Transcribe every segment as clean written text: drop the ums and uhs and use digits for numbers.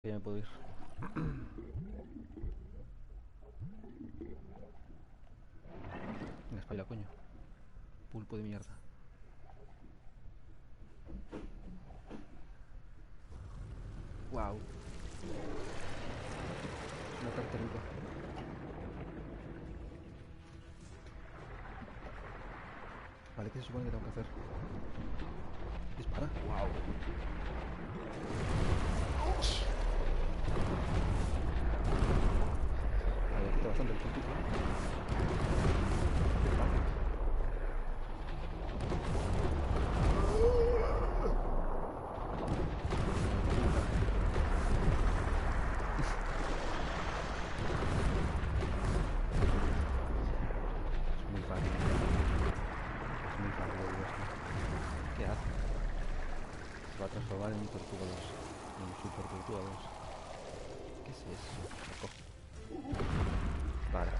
Ya me puedo ir. Venga, espabila, coño. Pulpo de mierda. Wow. Es una tartaruga. Vale, ¿qué se supone que tengo que hacer? Dispara. Wow. Vale, quita bastante el pulpito. Es muy fácil. Es muy fácil de esto. ¿Qué hace? Se va a transformar en un tortuga 2. En un super tortuga 2. ¿Qué es eso? Lo cojo. Vale.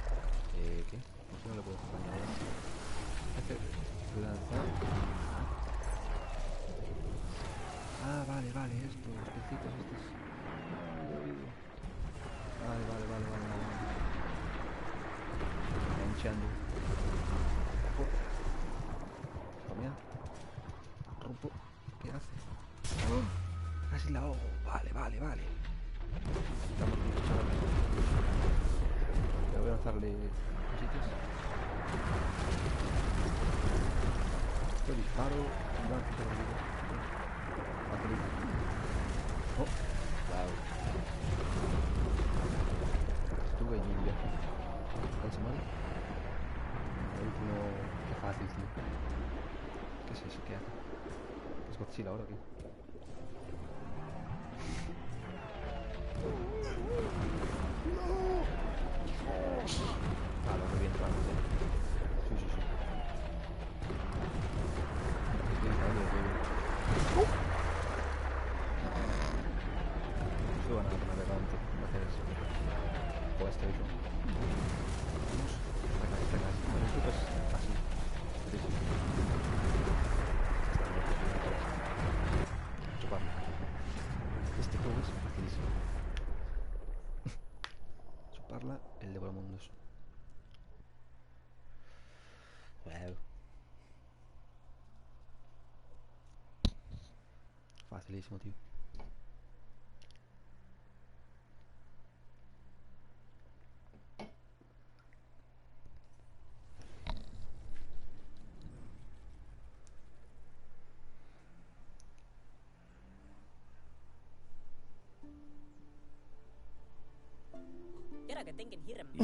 ¿Qué? No sé, no le puedo hacer daño ahora. ¿Qué hace? Lanzar. Ah, vale, vale, esto. Los pecitos estos. Ah, lo he oído. Vale, vale, vale, vale, vale. Enganchando. Toma. Rompo. ¿Qué hace? ¡Oh! Casi la ahogo. Vale, vale, vale. Estamos listos, chavales. Voy a lanzarle cositas. Yo disparo. Lanzo por arriba. Facilito. Oh, wow. Estuve en lluvia. ¿Algo mal? El último. Qué fácil, tío. ¿Qué es eso? ¿Qué hace? ¿Es Godzilla ahora o qué? Ah, lo reviento antes, ¿eh? Sí, sí, sí. Estoy disparando de todo. No van a poner adelante. Gracias. O esto yo. Vamos. Venga, venga. Bueno, esto es fácil. Sí, sí. Chuparlo. Este juego es facilísimo. Chuparla, el devoramundos. Wow. Facilísimo, tío.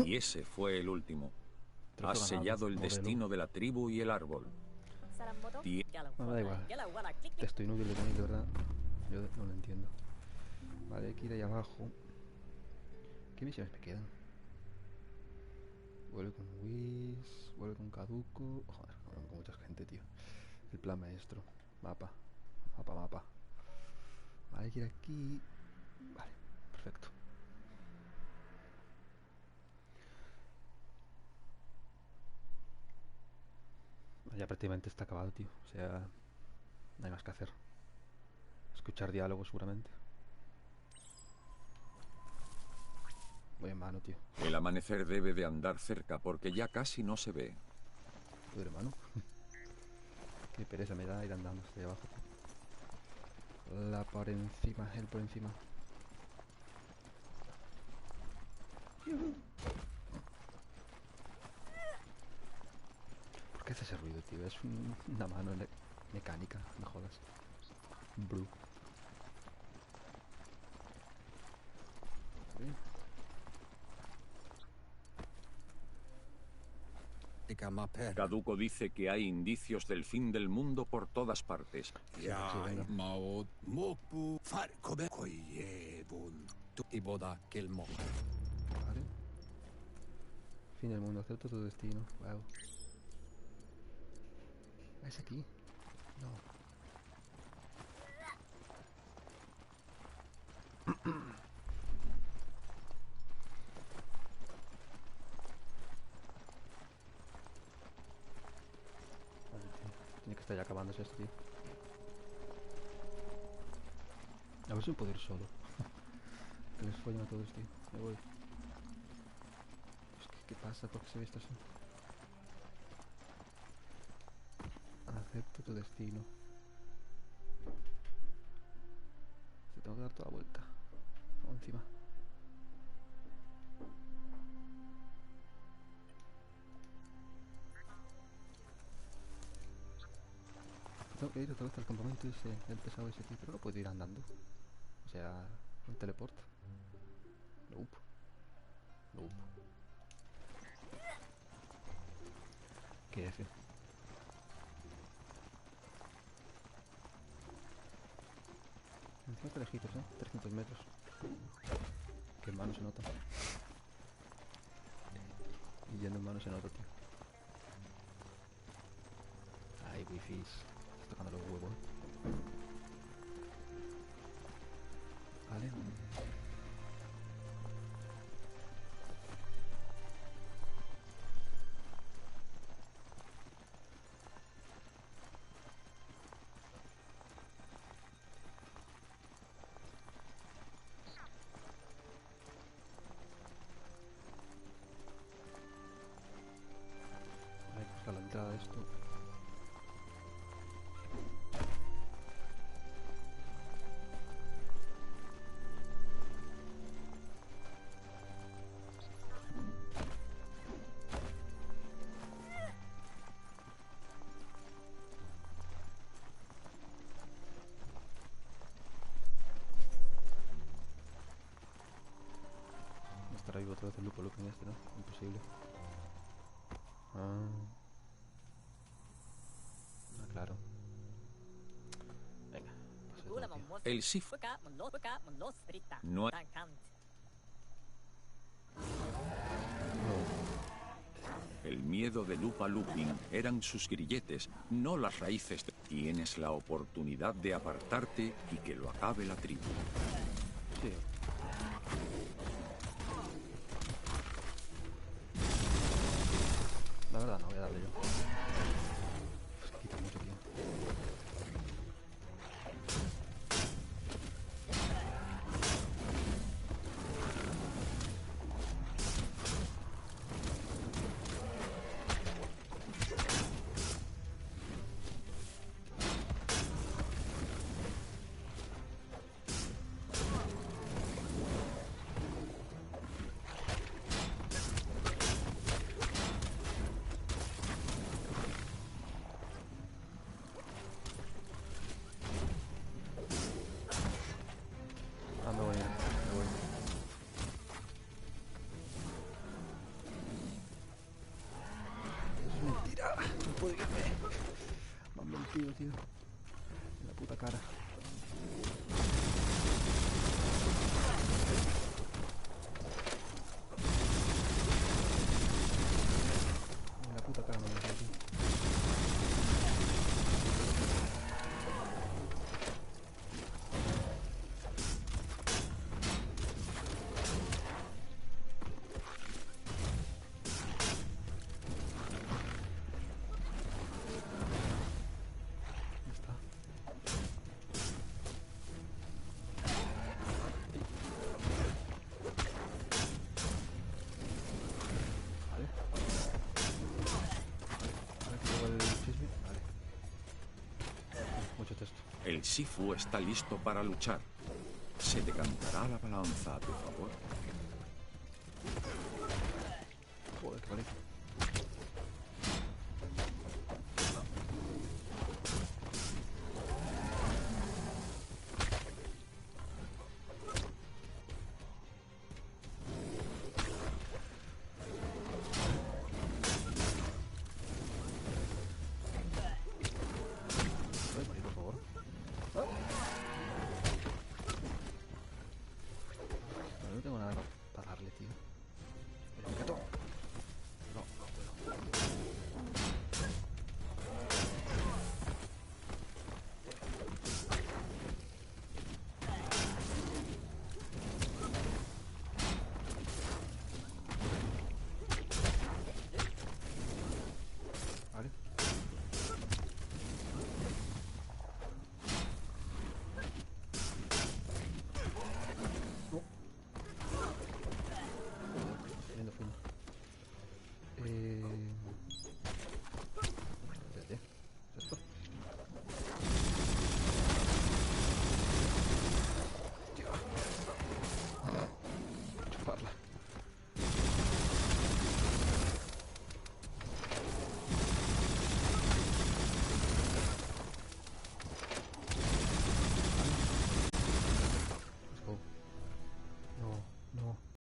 Y ese fue el último. Has Trozo ganado. sellado el Modelo. destino de la tribu y el árbol. No, me da igual. Texto inútil de tenéis, de verdad. Yo no lo entiendo. Vale, hay que ir ahí abajo. ¿Qué misiones me quedan? Vuelve con Whis, vuelve con Caduco. Joder, vuelve con mucha gente, tío. El plan maestro. Mapa. Mapa, mapa. Vale, hay que ir aquí. Vale, perfecto. Ya prácticamente está acabado, tío. O sea, no hay más que hacer. Escuchar diálogos seguramente. Voy en mano, tío. El amanecer debe de andar cerca porque ya casi no se ve. Joder, hermano. Qué pereza me da ir andando hasta ahí abajo, tío. La por encima, él por encima. ¿Por qué hace ese ruido, tío? Es una mano mecánica, no me jodas. Bru. Caduco dice que hay indicios del fin del mundo por todas partes. Sí, venga. Vale. Fin del mundo, acepto tu destino. Wow. ¿Es aquí? No. Vale, tío. Tiene que estar ya acabándose esto, tío. A ver si puedo ir solo. Coño, a todos, tío. Me voy. Es que, ¿qué pasa? ¿Por qué se ve esto así? Acepto tu destino. Te tengo que dar toda la vuelta. O encima. Tengo que ir otra vez al campamento ese, el pesado ese, tío. Pero no puedo ir andando. O sea, un teleport. Nope. Nope. ¿Qué F? Encima está lejitos, 300 metros. Que en mano se nota. Y yendo en mano se nota, tío. Ay, wifi. Está tocando los huevos. Vale. Hay que buscar la entrada de esto. Estará vivo otra vez el lupo en este, ¿no? Imposible. Ah, claro. Venga, pasa de todo, tío. El Sifu no El miedo de Lupa Lupin eran sus grilletes, no las raíces. Tienes la oportunidad de apartarte y que lo acabe la tribu. Sí. La verdad no voy a darle yo. Es que quita mucho, tío. Ah, me voy, me voy. Eso es mentira. No puedo irme. Me han mentido, tío. En la puta cara. En la puta cara me han mentido, tío. Ya está. Vale. Ahora que llevo el chisme. Vale. Mucho texto. El Sifu está listo para luchar. Se decantará la balanza a tu favor. Joder, qué valiente. Ay, por favor. Ah. No tengo nada para darle, tío. Pero me cato.